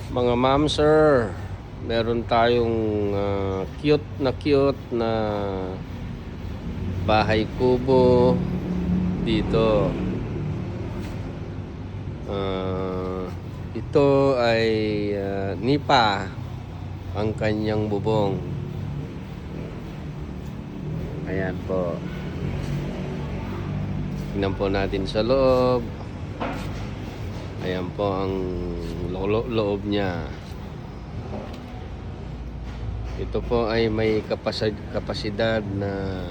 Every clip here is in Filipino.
Mga ma'am sir, meron tayong cute na bahay kubo dito. Ito ay nipa ang kanyang bubong. Ayan po. Tingnan po natin sa loob. Ayan po ang loob niya. Ito po ay may kapasidad na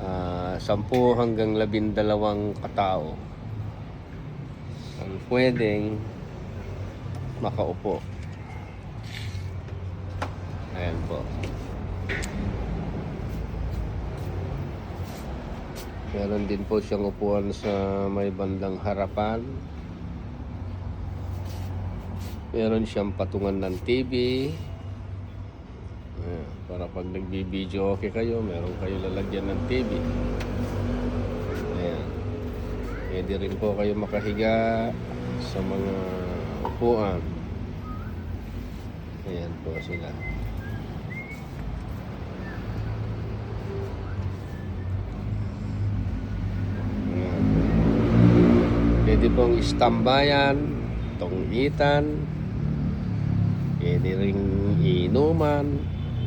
10 hanggang 12 katao ang pwedeng makaupo. Ayan po. Meron din po siyang upuan sa may bandang harapan. Meron siyang patungan ng TV. Para pag nagbibideo okay kayo, meron kayo lalagyan ng TV. Ayan. Pwede rin po kayo makahiga sa mga upuan. Ayan po sila. Ayan. Pwede pong istambayan, tunggitan, pwede rin inuman.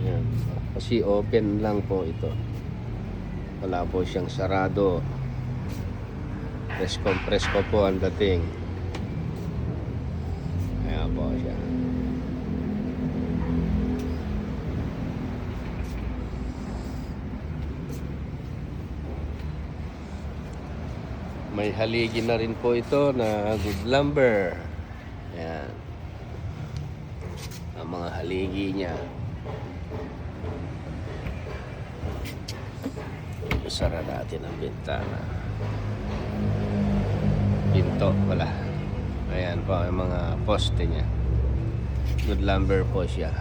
Ayan. Kasi open lang po ito. Wala po siyang sarado. Presko po ang dating. Ayan po siya. May haligi na rin po ito na good lumber. Ayan. Ang mga haligi niya. Isara natin ang bintana. Pinto wala. Ayan po ang mga poste niya. Good lumber po siya.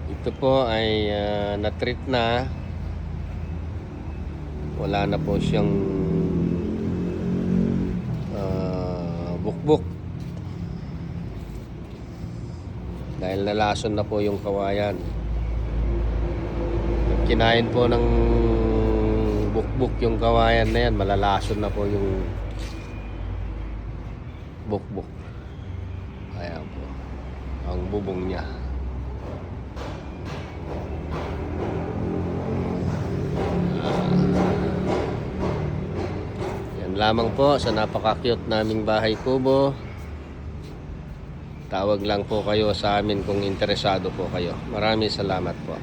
Ito po ay na-treat na. Wala na po siyang bukbuk. Dahil nalason na po yung kawayan. Kinain po ng bukbuk yung kawayan na yan, malalason na po yung bukbuk. Ayan po ang bubong niya. Yan lamang po sa napaka-cute naming bahay kubo. Tawag lang po kayo sa amin kung interesado po kayo. Maraming salamat po.